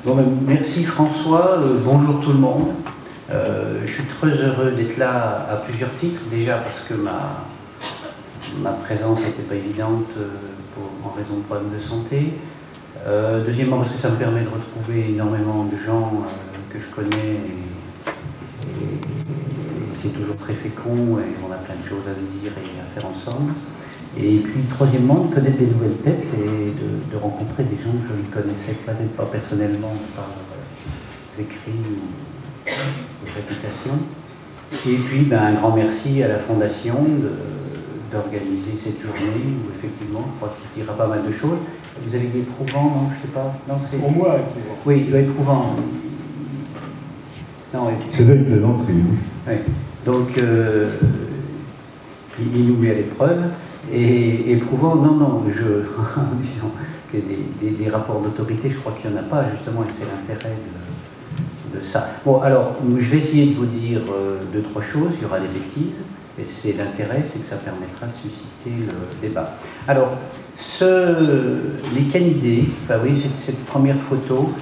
Bon, ben, merci François, bonjour tout le monde. Je suis très heureux d'être là à plusieurs titres. Déjà parce que ma présence n'était pas évidente en raison de problèmes de santé. Deuxièmement parce que ça me permet de retrouver énormément de gens que je connais et c'est toujours très fécond et on a plein de choses à se dire et à faire ensemble. Et puis troisièmement, de connaître des nouvelles têtes et de rencontrer des gens que je ne connaissais peut-être pas personnellement par leurs écrits ou réputations. Et puis ben, un grand merci à la Fondation d'organiser cette journée où effectivement, je crois qu'il se dira pas mal de choses. Vous avez dit éprouvant, non? Je sais pas. Non, c'est... Pour moi, éprouvant. Oui, éprouvant. Non, c'était une plaisanterie. Oui. Donc, il nous met à l'épreuve. Et éprouvant, non, disons que des rapports d'autorité, je crois qu'il n'y en a pas, justement, et c'est l'intérêt de ça. Bon, alors, je vais essayer de vous dire deux, trois choses, il y aura des bêtises, et c'est l'intérêt, c'est que ça permettra de susciter le débat. Alors, les canidés, enfin oui, cette première photo,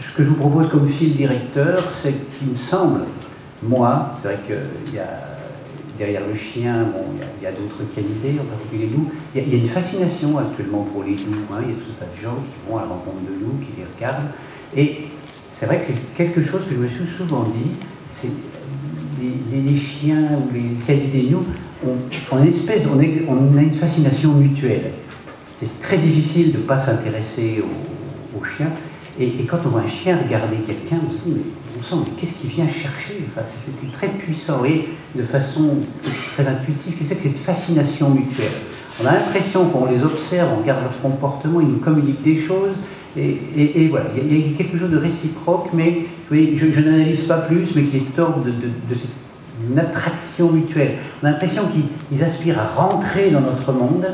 ce que je vous propose comme fil directeur, c'est qu'il me semble, moi, c'est vrai qu'il y a derrière le chien, bon, il y a d'autres canidés, en particulier les loups. Il y a une fascination actuellement pour les loups. Hein. Il y a tout un tas de gens qui vont à la rencontre de loups, qui les regardent. Et c'est vrai que c'est quelque chose que je me suis souvent dit, c'est les chiens ou les canidés, nous, on a une fascination mutuelle. C'est très difficile de ne pas s'intéresser aux chiens. Et quand on voit un chien regarder quelqu'un, on se dit, mais on sent, mais qu'est-ce qu'il vient chercher? Enfin, c'était très puissant, et de façon très intuitive, qu'est-ce que c'est que cette fascination mutuelle? On a l'impression qu'on les observe, on regarde leur comportement, ils nous communiquent des choses, et voilà, il y a quelque chose de réciproque, mais je n'analyse pas plus, mais qui est ordre de une attraction mutuelle. On a l'impression qu'ils aspirent à rentrer dans notre monde,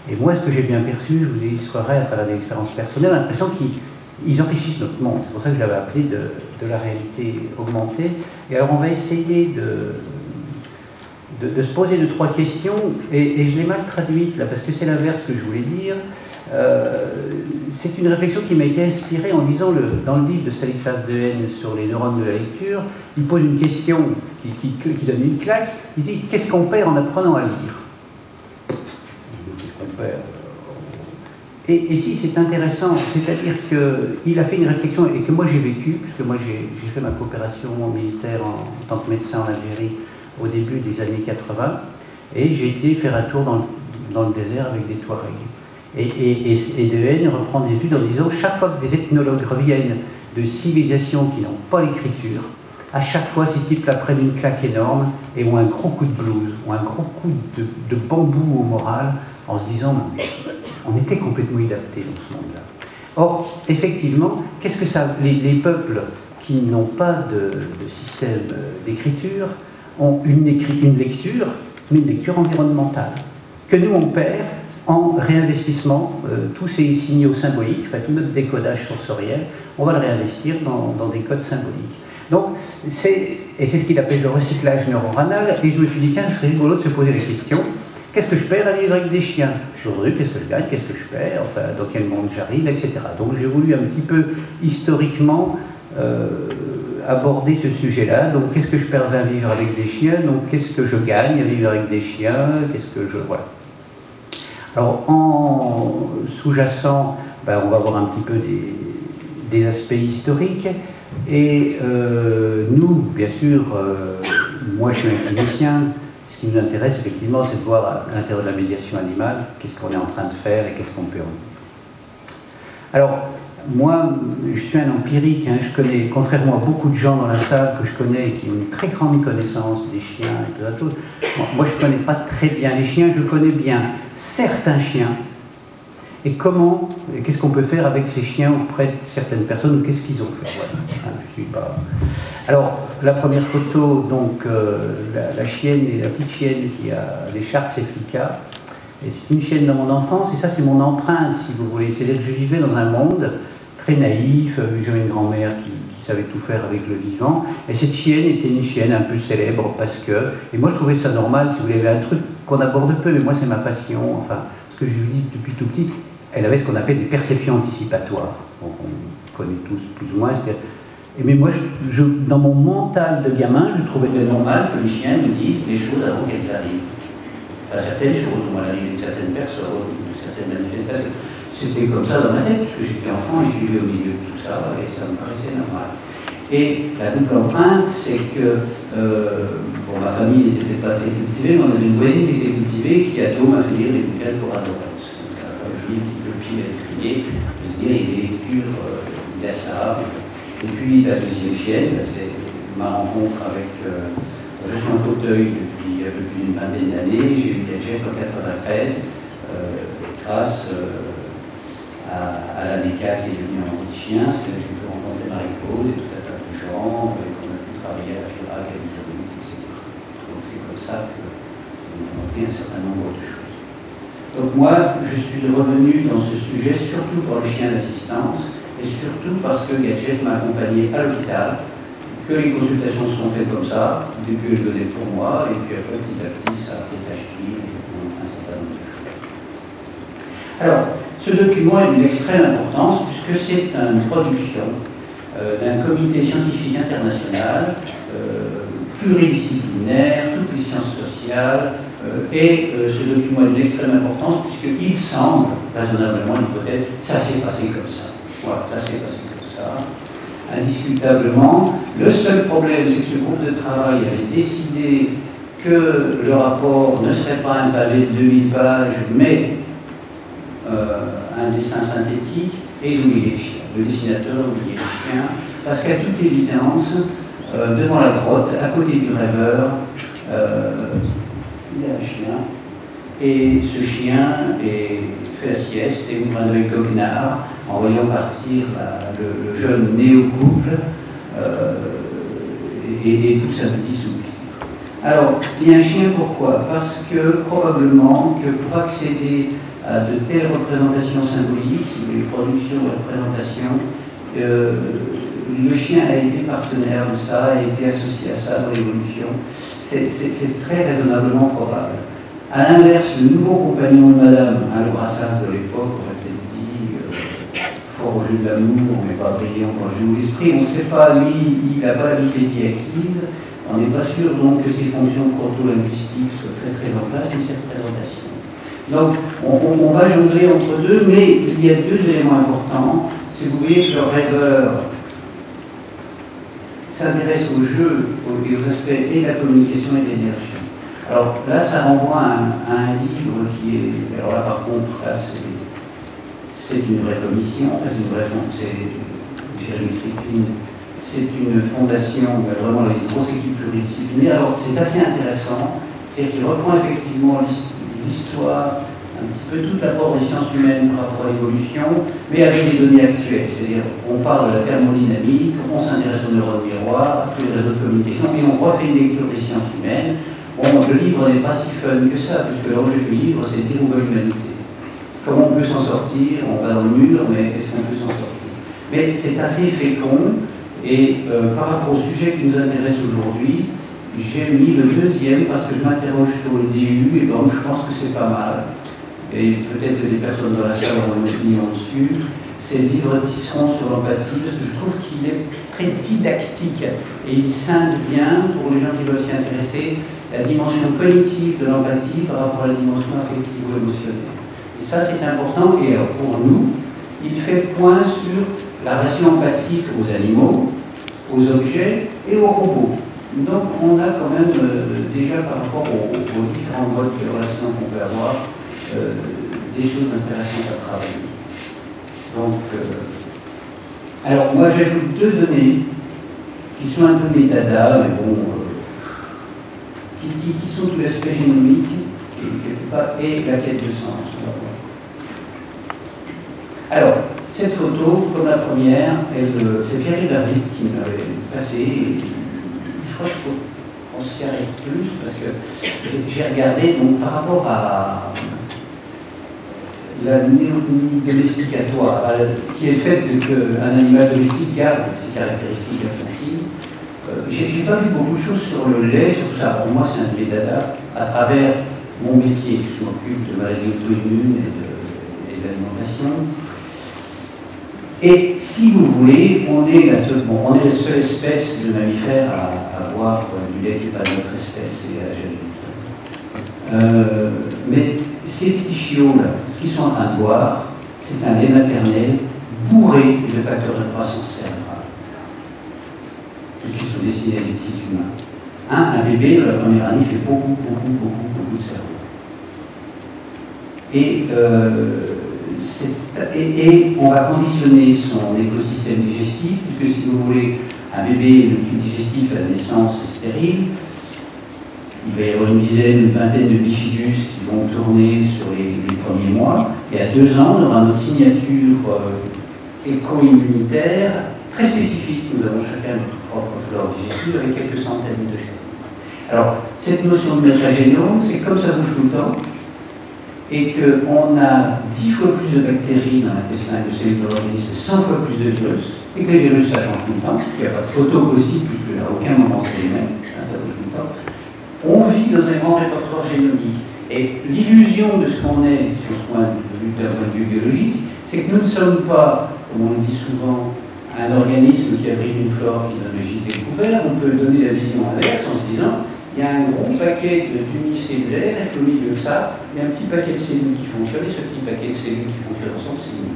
et moi, ce que j'ai bien perçu, je vous illustrerai à travers des expériences personnelles, on a l'impression qu'ils enrichissent notre monde. C'est pour ça que je l'avais appelé de la réalité augmentée. Et alors on va essayer de se poser deux, trois questions, et je l'ai mal traduite là, parce que c'est l'inverse que je voulais dire. C'est une réflexion qui m'a été inspirée en lisant dans le livre de Stanislas Dehaene sur les neurones de la lecture. Il pose une question qui donne une claque. Il dit, qu'est-ce qu'on perd en apprenant à lire? Qu'est-ce qu'on perd? Et si c'est intéressant, c'est-à-dire qu'il a fait une réflexion et que moi j'ai vécu, puisque moi j'ai fait ma coopération militaire en tant que médecin en Algérie au début des années 80, et j'ai été faire un tour dans le désert avec des Touaregs. Et Dehaene reprend des études en disant, chaque fois que des ethnologues reviennent de civilisations qui n'ont pas l'écriture, à chaque fois ces types-là prennent une claque énorme et ont un gros coup de blues, ou un gros coup de bambou au moral, en se disant, on était complètement inadaptés dans ce monde-là. Or, effectivement, qu'est-ce que ça... Les peuples qui n'ont pas de système d'écriture ont une lecture, mais une lecture environnementale, que nous on perd en réinvestissement. Tous ces signaux symboliques, enfin, tout notre décodage sensoriel, on va le réinvestir dans des codes symboliques. Donc, c'est ce qu'il appelle le recyclage neuronal, et je me suis dit, tiens, ce serait rigolo de se poser la question, qu'est-ce que je perds à vivre avec des chiens? Aujourd'hui, qu'est-ce que je gagne? Qu'est-ce que je perds? Enfin, dans quel monde j'arrive, etc. Donc j'ai voulu un petit peu historiquement aborder ce sujet-là. Donc qu'est-ce que je perds à vivre avec des chiens? Donc qu'est-ce que je gagne à vivre avec des chiens? Qu'est-ce que je... Voilà. Alors en sous-jacent, ben, on va voir un petit peu des aspects historiques. Et nous, bien sûr, moi je suis un clinicien. Ce qui nous intéresse effectivement, c'est de voir à l'intérieur de la médiation animale, qu'est-ce qu'on est en train de faire et qu'est-ce qu'on peut en dire. Alors, moi, je suis un empirique, hein, je connais, contrairement à beaucoup de gens dans la salle que je connais, qui ont une très grande connaissance des chiens et tout ça, moi je ne connais pas très bien les chiens, je connais bien certains chiens, et qu'est-ce qu'on peut faire avec ces chiens auprès de certaines personnes, ou qu'est-ce qu'ils ont fait. Voilà. Hein, je suis pas... Alors, la première photo, donc, la chienne, la petite chienne qui a l'écharpe Ceflica, et c'est une chienne dans mon enfance, et ça c'est mon empreinte, si vous voulez. C'est-à-dire que je vivais dans un monde très naïf, j'avais une grand-mère qui savait tout faire avec le vivant, et cette chienne était une chienne un peu célèbre parce que, et moi je trouvais ça normal, si vous voulez, un truc qu'on aborde peu, mais moi c'est ma passion, enfin, ce que je vous dis depuis tout petit, elle avait ce qu'on appelle des perceptions anticipatoires. Donc on connaît tous plus ou moins. Mais moi, dans mon mental de gamin, je trouvais normal que les chiens nous disent les choses avant qu'elles arrivent. Enfin, certaines choses, ou à l'arrivée de certaines personnes, de certaines manifestations. C'était comme ça dans ma tête, puisque j'étais enfant et je vivais au milieu de tout ça, et ça me paraissait normal. Et la double empreinte, c'est que bon, ma famille n'était peut-être pas très cultivée, mais on avait une voisine qui était cultivée qui ado m'a fait lire des bouquins pour adorables. Donc, j'ai mis un petit peu le pied à l'étrier, de se dire, il y a des lectures d'Assab. Et puis la deuxième chienne, c'est ma rencontre avec. Je suis en fauteuil depuis un peu plus d'une vingtaine d'années, j'ai eu Gadget en 93, grâce à la NECA qui est devenue un petit chien, c'est là que j'ai pu rencontrer Marie-Claude et tout un tas de gens, et qu'on a pu travailler à la FIRAC, à l'Ujuric, etc. Donc c'est comme ça qu'on a monté un certain nombre de choses. Donc moi, je suis revenu dans ce sujet surtout pour les chiens d'assistance, et surtout parce que Gadget m'a accompagné à l'hôpital, que les consultations se sont faites comme ça, au début elle donnait pour moi, et puis après petit à petit ça a fait tâche d'huile, et un certain nombre de choses. Alors, ce document est d'une extrême importance puisque c'est une production d'un comité scientifique international, pluridisciplinaire, toutes les sciences sociales, et ce document est d'une extrême importance puisqu'il semble, raisonnablement, l'hypothèse, ça s'est passé comme ça. Voilà, ça s'est passé comme ça. Indiscutablement. Le seul problème, c'est que ce groupe de travail avait décidé que le rapport ne serait pas un pavé de 2000 pages, mais un dessin synthétique, et ils oubliaient les chiens. Le dessinateur oubliait les chiens, parce qu'à toute évidence, devant la grotte, à côté du rêveur, il y a un chien, et ce chien fait la sieste et ouvre un œil goguenard en voyant partir le jeune né au couple et pousse un petit soupir. Alors, il y a un chien, pourquoi? Parce que probablement que pour accéder à de telles représentations symboliques, si vous voulez, production et représentation, le chien a été partenaire de ça, a été associé à ça dans l'évolution. C'est très raisonnablement probable. A l'inverse, le nouveau compagnon de Madame, le Brassens de l'époque, aurait peut-être dit fort au jeu de l'amour, mais pas brillant pour le jeu de l'esprit. On ne sait pas, lui, il n'a pas l'habilité qui est acquise. On n'est pas sûr donc que ses fonctions proto-linguistiques soient très en place, ni cette présentation. Donc, on va jongler entre deux, mais il y a deux éléments importants. Si vous voyez que le rêveur s'intéresse au jeu et aux aspects et de la communication et de l'énergie. Alors là, ça renvoie à un livre qui est... Alors là, par contre, là, c'est une vraie commission, enfin, c'est une vraie fondation, c'est Jérémy Friedkin, c'est une fondation où il y a vraiment une grosse équipe pluridisciplinaire. Alors, c'est assez intéressant, c'est-à-dire qu'il reprend effectivement l'histoire, un petit peu tout l'apport des sciences humaines par rapport à l'évolution, mais avec les données actuelles. C'est-à-dire, on parle de la thermodynamique, on s'intéresse aux neurones miroirs, à tous les réseaux de communication, et on refait une lecture des sciences humaines. Bon, le livre n'est pas si fun que ça, puisque l'enjeu du livre, c'est dérouver l'humanité. Comment on peut s'en sortir? On va dans le mur, mais est-ce qu'on peut s'en sortir? Mais c'est assez fécond, et par rapport au sujet qui nous intéresse aujourd'hui, j'ai mis le deuxième parce que je m'interroge sur le DU, et donc je pense que c'est pas mal. Et peut-être que des personnes dans la salle auront une opinion dessus. C'est le livre Tisserand sur l'empathie, parce que je trouve qu'il est très didactique, et il scinde bien, pour les gens qui veulent s'y intéresser, la dimension cognitive de l'empathie par rapport à la dimension affectivo-émotionnelle. Et ça, c'est important. Et alors, pour nous, il fait point sur la relation empathique aux animaux, aux objets et aux robots. Donc, on a quand même déjà, par rapport aux différents modes de relations qu'on peut avoir, des choses intéressantes à travailler. Donc, alors, moi, j'ajoute deux données qui sont un peu métadata, mais bon... qui sont tout l'aspect génomique et la quête de sens. Alors, cette photo, comme la première, c'est Pierre Barzik qui me l'avait passée. Je crois qu'il faut qu'on s'y arrête plus, parce que j'ai regardé, donc, par rapport à la néotomie domesticatoire, qui est le fait qu'un animal domestique garde ses caractéristiques affectives. J'ai pas vu beaucoup de choses sur le lait, sur tout ça. Pour moi, c'est un métadata à travers mon métier. Je m'occupe de maladies auto-immunes et l'alimentation. Et si vous voulez, on est la seule espèce de mammifères à boire du lait qui n'est pas de notre espèce et à l'âge adulte. Mais ces petits chiots-là, ce qu'ils sont en train de boire, c'est un lait maternel bourré de facteurs de croissance cérébrale, puisqu'ils sont destinés à des petits humains. Un bébé, dans la première année, fait beaucoup de cerveau. Et on va conditionner son écosystème digestif, puisque si vous voulez, un bébé, le tube digestif à la naissance est stérile. Il va y avoir une dizaine, une vingtaine de bifidus qui vont tourner sur les premiers mois. Et à 2 ans, on aura notre signature éco-immunitaire très spécifique. Nous avons chacun notre propre flore digestive avec quelques centaines de gènes. Alors, cette notion de métagénome, c'est comme ça bouge tout le temps, et qu'on a 10 fois plus de bactéries dans l'intestin que cellules de l'organisme, 100 fois plus de virus, et que les virus, ça change tout le temps, il n'y a pas de photo possible, puisque à aucun moment c'est les mêmes, ça bouge tout le temps. On vit dans un grand répertoire génomique. Et l'illusion de ce qu'on est, sur ce point de vue d'un point de vue biologique, c'est que nous ne sommes pas, comme on le dit souvent, un organisme qui abrite une flore qui donne le gîte découvert. On peut donner la vision inverse en se disant il y a un gros paquet d'unicellulaires et qu'au milieu de ça, il y a un petit paquet de cellules qui fonctionnent et ce petit paquet de cellules qui fonctionnent ensemble, c'est nous.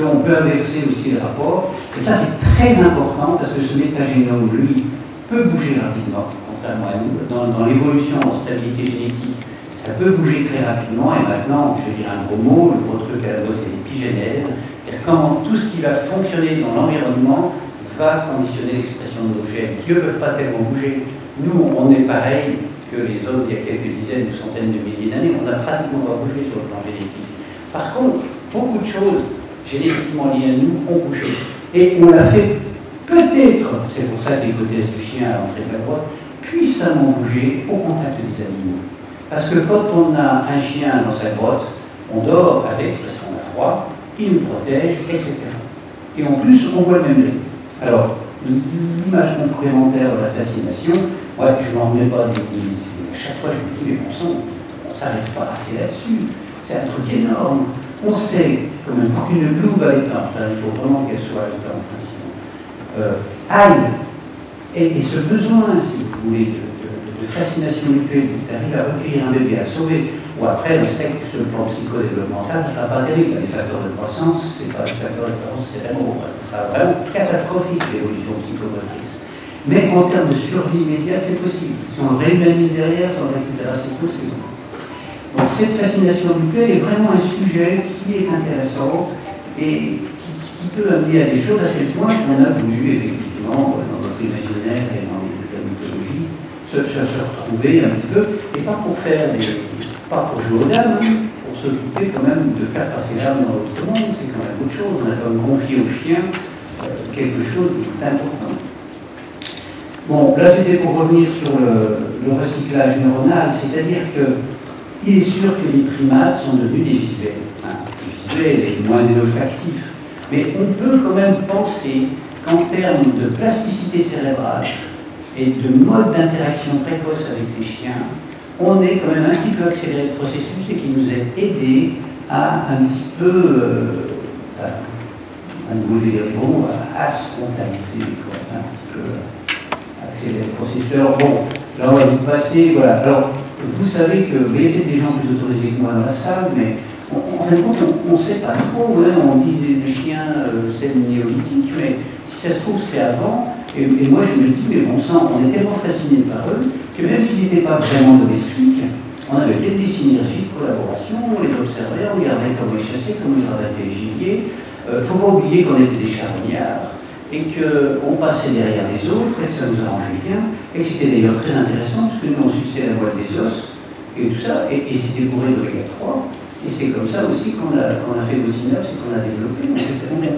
On peut inverser aussi le rapport. Et ça, c'est très important parce que ce métagénome, lui, peut bouger rapidement, contrairement à nous. Dans l'évolution en stabilité génétique, ça peut bouger très rapidement. Et maintenant, je vais dire un gros mot, le gros truc à la mode, c'est l'épigénèse. C'est-à-dire comment tout ce qui va fonctionner dans l'environnement va conditionner l'expression de nos gènes, qui ne peuvent pas tellement bouger. Nous, on est pareil que les hommes il y a quelques dizaines ou centaines de milliers d'années, on a pratiquement pas bougé sur le plan génétique. Par contre, beaucoup de choses génétiquement liées à nous ont bougé. Et on l'a fait peut-être, c'est pour ça que l'hypothèse du chien à l'entrée de la grotte, puissamment bouger au contact des animaux. Parce que quand on a un chien dans sa grotte, on dort avec, parce qu'on a froid, il nous protège, etc. Et en plus, on voit le même lait. Alors, l'image complémentaire de la fascination, ouais, je ne m'en remets pas. À chaque fois, je me dis, mais bon sang, on ne s'arrête pas assez là-dessus. C'est un truc énorme. On sait, quand même, pour qu'une louve allaitante, il faut vraiment qu'elle soit allaitante, aille, et ce besoin, si vous voulez, de fascination mutuelle qui arrive à recueillir un bébé, à le sauver, ou après, on sait que sur le plan psychodéveloppemental, ça ne sera pas terrible. Les facteurs de croissance, ce n'est pas des facteurs de croissance, c'est l'amour. Ça sera vraiment catastrophique, l'évolution psychomotrice. Mais en termes de survie immédiate, c'est possible. Si on réhumanise derrière, si on récupère assez tôt, c'est bon. Donc cette fascination mutuelle est vraiment un sujet qui est intéressant et qui peut amener à des choses à tel point qu'on a voulu effectivement, dans notre imaginaire et dans la mythologie, se retrouver un petit peu, et pas pour jouer aux dames, pour s'occuper quand même de faire passer l'âme dans l'autre monde, c'est quand même autre chose. On a quand même confié au chien quelque chose d'important. Bon, là c'était pour revenir sur le recyclage neuronal, c'est-à-dire qu'il est sûr que les primates sont devenus des visuels. Des visuels et moins des olfactifs. Mais on peut quand même penser qu'en termes de plasticité cérébrale et de mode d'interaction précoce avec les chiens, on est quand même un petit peu accéléré le processus et qui nous a aidé à un petit peu, à nouveau je vais dire les mots, à se frontaliser, un petit peu accélérer le processus. Alors bon, là on va y passer, voilà. Alors, vous savez que, il y a peut-être des gens plus autorisés que moi dans la salle, mais en fin de compte, on ne sait pas trop, hein, on dit le chien, c'est le néolithique, mais si ça se trouve, c'est avant. Et moi, je me dis, mais bon sang, on est tellement fasciné par eux que même s'ils n'étaient pas vraiment domestiques, on avait peut-être des synergies de collaboration, on les observait, on regardait comment ils chassaient, comment ils rabattaient les gibiers. Il ne faut pas oublier qu'on était des charognards et qu'on passait derrière les autres et que ça nous arrangeait bien. Et c'était d'ailleurs très intéressant parce que nous, on suçait la moelle des os et tout ça, et c'était bourré d'oméga 3. Et c'est comme ça aussi qu'on a fait nos synapses et qu'on a développé.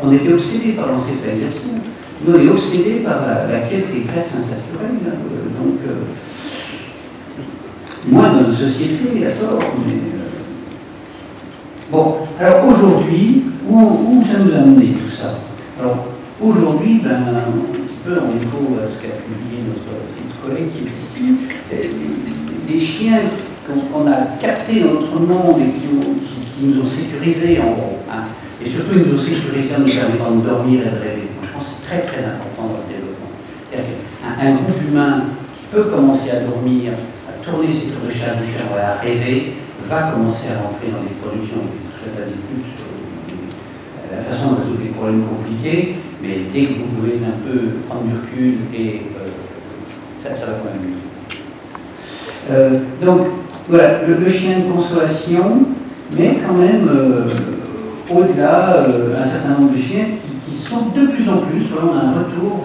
On était obsédés par l'encéphalisation. Nous, on est obsédés par la quête des graisses insaturées. Donc, moins dans notre société, à tort, mais... Bon, alors aujourd'hui, où ça nous a mené tout ça? Alors, aujourd'hui, un peu en écho à ce qu'a publié notre petite collègue qui est ici, des chiens qu'on a captés dans notre monde et qui qui nous ont sécurisés en gros, hein. Et surtout ils nous ont sécurisés en nous permettant de dormir et de rêver. Je pense que c'est très très important dans le développement. Un groupe humain qui peut commencer à dormir, à tourner ses tours de chasse différents, à rêver, va commencer à rentrer dans des productions avec tout un tas d'études sur la façon de résoudre les problèmes compliqués, mais dès que vous pouvez un peu prendre du recul, et ça va quand même mieux. Donc voilà, le chien de consolation, mais quand même au-delà un certain nombre de chiens qui sont de plus en plus, voilà, on a un retour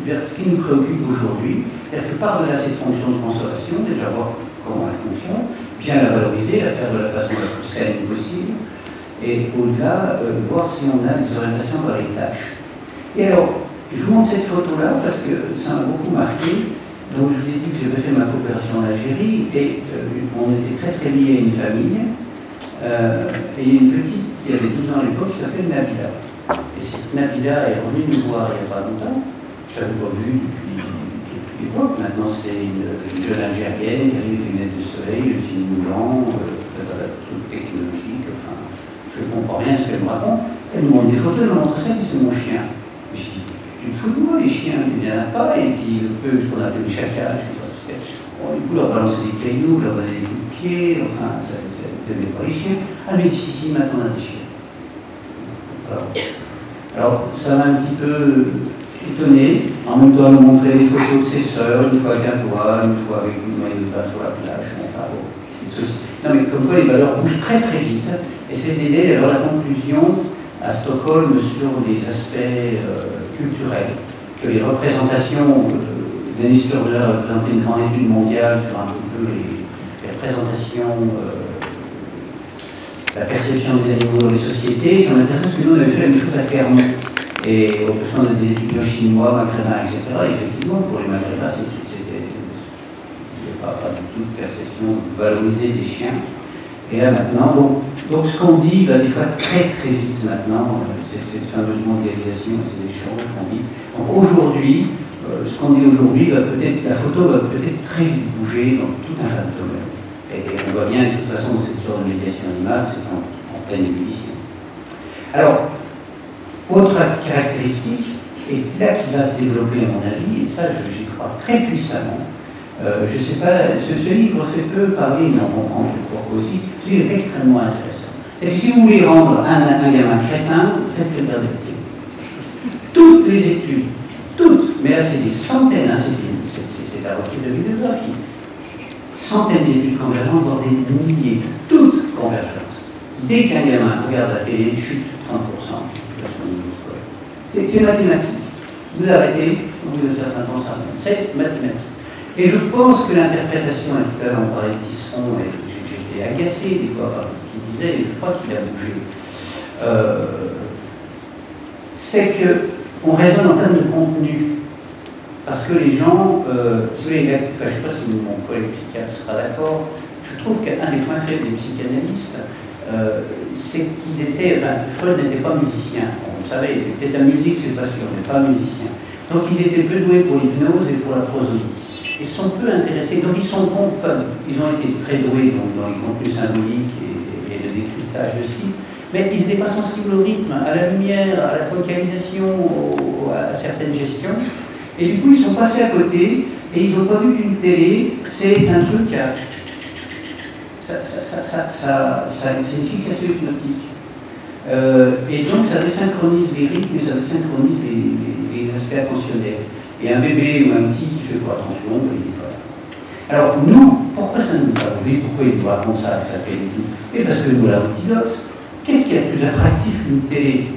vers ce qui nous préoccupe aujourd'hui, c'est-à-dire que par-delà cette fonction de consolation, déjà voir comment elle fonctionne, bien la valoriser, la faire de la façon la plus saine possible, et au-delà, voir si on a des orientations vers les tâches. Et alors, je vous montre cette photo-là parce que ça m'a beaucoup marqué. Donc, je vous ai dit que j'avais fait ma coopération en Algérie, et on était très très liés à une famille, et il y a une petite qui avait 12 ans à l'époque qui s'appelle Nabila. Et cette Nabila est revenue nous voir il n'y a pas longtemps. Je l'avais revue depuis l'époque. Maintenant, c'est une jeune Algérienne qui arrive avec une lunettes de soleil, le jean moulant, truc technologique. Enfin, je ne comprends rien à ce qu'elle me raconte. Elle nous montre des photos, elle me montre ça, et c'est mon chien. Je dis, tu te fous de moi, les chiens, il n'y en a pas, et puis le peu, ce qu'on appelle les chacages, je sais pas ce que c'est. Bon, du coup, leur balancer des cailloux, leur donner des coups de pied, enfin, ça ne donnait pas les chiens. Ah, mais si, maintenant on a des chiens. Alors, ça m'a un petit peu étonné. En même temps, elle nous montrait les photos de ses sœurs, une fois avec un doigt, une fois avec une maille de bain sur la plage. Enfin, bon, non, mais comme quoi les valeurs bougent très très vite. Et c'est d'aider alors la conclusion à Stockholm sur les aspects culturels, que les représentations, Dennis Turner a présenté une grande étude mondiale sur un petit peu les représentations, la perception des animaux dans les sociétés. Ça m'intéresse parce que nous on avait fait la même chose à Clermont. Et parce qu'on a des étudiants chinois, maghrébins, etc. Et effectivement, pour les maghrébins, c'était pas du tout de perception valorisée des chiens. Et là maintenant, donc ce qu'on dit va des fois très très vite maintenant, cette fameuse mondialisation, ces échanges qu'on dit. Donc aujourd'hui, ce qu'on dit aujourd'hui, la photo va peut-être très vite bouger dans tout un tas de domaines. Et on voit bien, de toute façon, dans cette sorte de médiation animale, c'est en pleine ébullition. Alors, autre caractéristique, et là qui va se développer à mon avis, et ça j'y crois très puissamment, je ne sais pas, ce livre fait peu parler, mais on comprend pourquoi aussi, ce livre est extrêmement intéressant. Et si vous voulez rendre un gamin crétin, faites-le garder le pied. Toutes les études, toutes, mais là c'est des centaines, hein, c'est à reprise de bibliographie, centaines d'études convergentes, voire des milliers, toutes convergentes. Dès qu'un gamin regarde la télé, chute 30%. C'est mathématique. Vous arrêtez, au bout d'un certain temps, ça revient. C'est mathématique. Et je pense que l'interprétation, et tout à l'heure on parlait de Tisseron, et j'étais agacé des fois par ce qu'il disait, et je crois qu'il a bougé, c'est qu'on raisonne en termes de contenu. Parce que les gens, je ne sais pas si mon collègue psychiatre sera d'accord, je trouve qu'un des points faibles des psychanalystes, c'est qu'ils étaient, Freud n'était pas musicien, on le savait, il était à musique, c'est pas sûr, mais pas musicien. Donc ils étaient peu doués pour l'hypnose et pour la prosodie. Ils sont peu intéressés, donc ils sont bons fun. Ils ont été très doués dans les contenus symboliques et le décryptage aussi, mais ils n'étaient pas sensibles au rythme, à la lumière, à la focalisation, à certaines gestions. Et du coup, ils sont passés à côté et ils n'ont pas vu qu'une télé, c'est un truc à... c'est une fixation hypnotique. Et donc, ça désynchronise les rythmes et ça désynchronise les aspects attentionnels. Et un bébé ou un petit qui fait pas attention, il est pas là. Alors, nous, pourquoi ça nous a bougé? Pourquoi il nous raconte ça avec sa télé? Et parce que nous l'avons antidote. Qu'est-ce qu'il y a de plus attractif qu'une télé?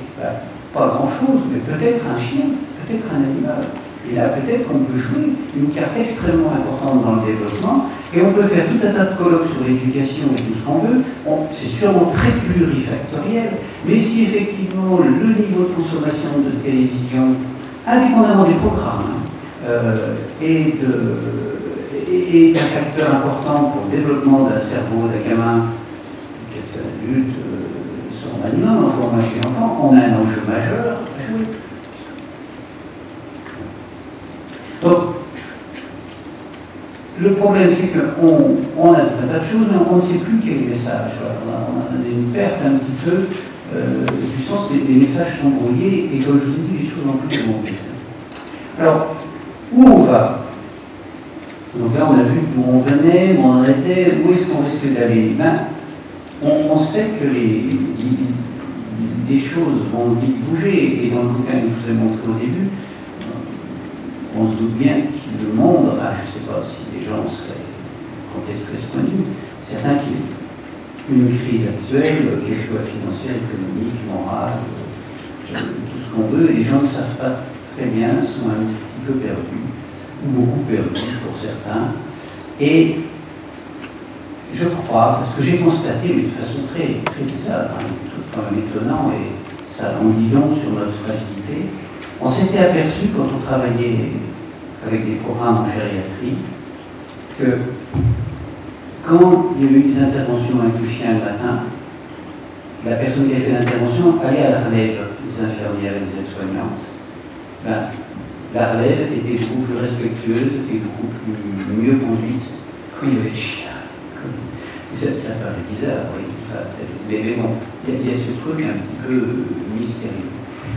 Pas grand-chose, mais peut-être un chien, peut-être un animal. Et là, peut-être qu'on peut jouer une carte extrêmement importante dans le développement, et on peut faire tout un tas de colloques sur l'éducation et tout ce qu'on veut. C'est sûrement très plurifactoriel, mais si effectivement le niveau de consommation de télévision, indépendamment des programmes, est un facteur important pour le développement d'un cerveau d'un gamin, peut-être d'un adulte, son minimum, en format chez l'enfant, on a un enjeu majeur à jouer. Donc, le problème, c'est qu'on a tout un tas de choses, mais on ne sait plus quel est le message. On a une perte un petit peu du sens, les messages sont brouillés, et comme je vous ai dit, les choses vont plus tellement vite. Alors, où on va? Donc là, on a vu d'où on venait, où on en était, où est-ce qu'on risque d'aller? Ben, on sait que les choses vont vite bouger, et dans le bouquin que je vous ai montré au début, on se doute bien que le monde, enfin je ne sais pas si les gens contesteraient ce point de vue, certains qui une crise actuelle, qu'elle soit financière, économique, morale, tout ce qu'on veut, les gens ne savent pas très bien, sont un petit peu perdus, ou beaucoup perdus pour certains, et je crois, parce que j'ai constaté, mais de façon très, très bizarre, hein, tout quand même étonnant, et ça en dit long sur notre fragilité, on s'était aperçu quand on travaillait avec des programmes en gériatrie que quand il y a eu des interventions avec le chien le matin, la personne qui a fait l'intervention allait à la relève des infirmières et des aides-soignantes. Ben, la relève était beaucoup plus respectueuse et beaucoup mieux conduite quand il y avait le chien. Ça paraît bizarre, oui. Mais bon, il y a ce truc un petit peu mystérieux.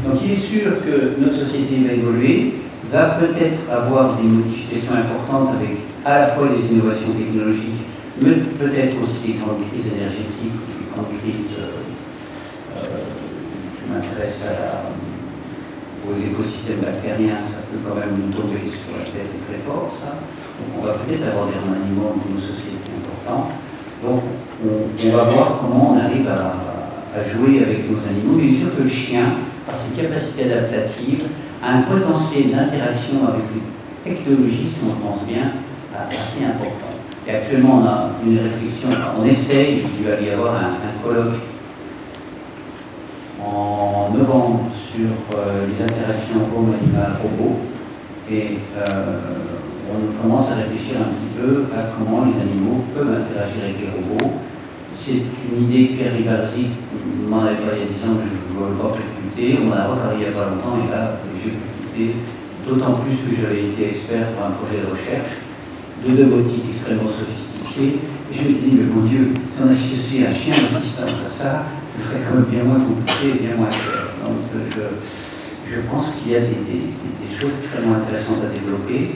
Donc il est sûr que notre société va évoluer, va peut-être avoir des modifications importantes avec à la fois des innovations technologiques, mais peut-être aussi des grandes crises énergétiques, des grandes crises, je m'intéresse aux écosystèmes bactériens, ça peut quand même nous tomber sur la tête très fort, ça. Donc on va peut-être avoir des remaniements de nos sociétés importants. Donc on va voir comment on arrive à jouer avec nos animaux. Il est sûr que le chien, par ses capacités adaptatives, a un potentiel d'interaction avec les technologies, si on pense bien, assez important. Et actuellement, on a une réflexion, on essaye, il va y avoir un colloque en novembre sur les interactions homme-animal-robot, et on commence à réfléchir un petit peu à comment les animaux peuvent interagir avec les robots. C'est une idée que Pierre Ribarzi m'en avait parlé il y a 10 ans, je ne voulais pas percuter. On en a reparlé il n'y a pas longtemps, et là, j'ai percuté, d'autant plus que j'avais été expert pour un projet de recherche de domotique extrêmement sophistiqué. Et je m'étais dit, mais mon Dieu, si on associe un chien d'assistance à ça, ce serait quand même bien moins compliqué et bien moins cher. Donc je pense qu'il y a des choses extrêmement intéressantes à développer.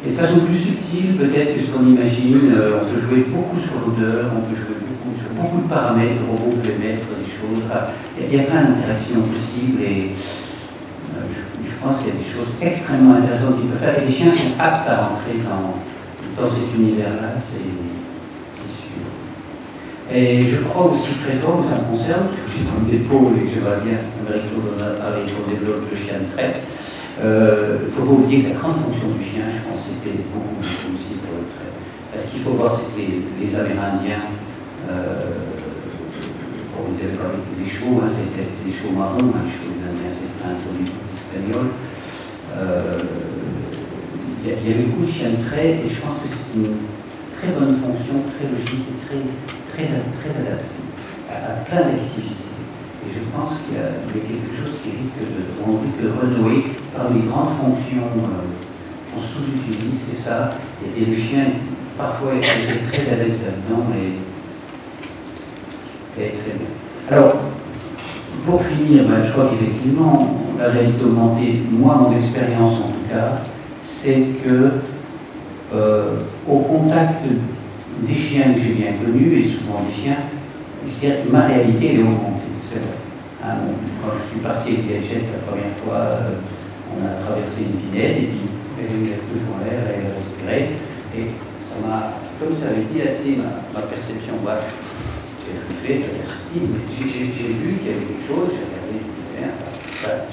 Et de façon plus subtile, peut-être que ce qu'on imagine, on peut jouer beaucoup sur l'odeur, on peut jouer beaucoup sur beaucoup de paramètres, le robot peut émettre des choses. Enfin, il y a plein d'interactions possibles, et je pense qu'il y a des choses extrêmement intéressantes qu'ils peuvent faire. Et les chiens sont aptes à rentrer dans cet univers-là, c'est sûr. Et je crois aussi très fort, ça me concerne, parce que j'ai comme des pôles et que j'aimerais bien, Marie-Claude en a parlé, qu'on développe le chien de trait. Il ne faut pas oublier que la grande fonction du chien, je pense, c'était beaucoup aussi pour le trait. Parce qu'il faut voir, c'était les Amérindiens, bon, ils avaient parlé des chevaux, hein, c'est des chevaux marrons, hein, les chevaux des Indiens, c'était introduit par les Espagnols. Il y avait beaucoup de chiens de trait, et je pense que c'est une très bonne fonction, très logique, et très adaptée à plein d'activités. Et je pense qu'il y a quelque chose qui risque de renouer par les grandes fonctions qu'on sous-utilise, c'est ça. Et le chien, parfois, est très à l'aise là-dedans, et très bien. Alors, pour finir, je crois qu'effectivement, la réalité augmentée, moi, mon expérience en tout cas, c'est que au contact des chiens que j'ai bien connus, et souvent des chiens, ma réalité elle est augmentée, c'est vrai. Hein, quand je suis parti avec Piaget la première fois, on a traversé une pinède, et puis elle a eu la queue en l'air, elle a respiré, et c'est comme ça avait dilaté ma perception. J'ai vu qu'il y avait quelque chose, j'ai regardé,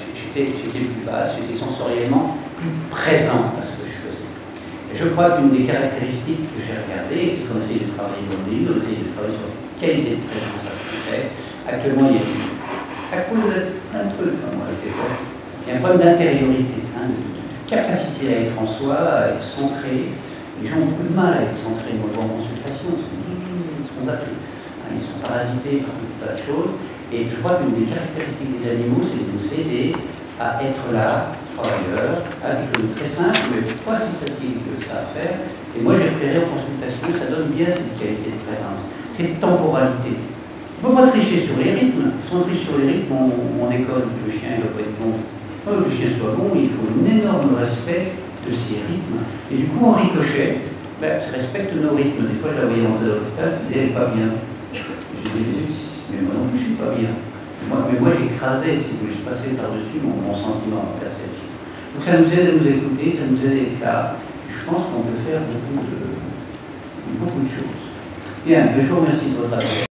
j'étais plus vaste, j'étais sensoriellement plus présent à ce que je faisais. Et je crois qu'une des caractéristiques que j'ai regardées, c'est qu'on essaye de travailler dans le livre, on essaye de travailler sur la qualité de présence à ce que je fais. Actuellement, il y a à cause de plein de trucs, moi, il y a un problème d'intériorité, hein, de capacité à être en soi, à être centré. Les gens ont beaucoup de mal à être centrés, moi, en consultation, ce qu'on appelle. Ils sont parasités par tout un tas de choses. Et je crois qu'une des caractéristiques des animaux, c'est de nous aider à être là, travailleur, à quelque chose de très simple, mais pas si facile que ça à faire. Et moi, j'ai repéré en consultation, ça donne bien cette qualité de présence, cette temporalité. On ne peut pas tricher sur les rythmes. Si on triche sur les rythmes, on déconne, le chien ne doit pas être bon. Pour que le chien soit bon, il faut un énorme respect de ces rythmes. Et du coup, en ricochet, ben, ça respecte nos rythmes. Des fois, je la voyais rentrer dans l'hôpital, je disais, elle n'est pas bien. Je disais, mais moi non plus, je ne suis pas bien. Mais moi, j'écrasais, si vous voulez, je passais par-dessus mon sentiment, ma perception. Donc ça nous aide à nous écouter, ça nous aide à être là. Je pense qu'on peut faire beaucoup de choses. Bien, je vous remercie de votre attention.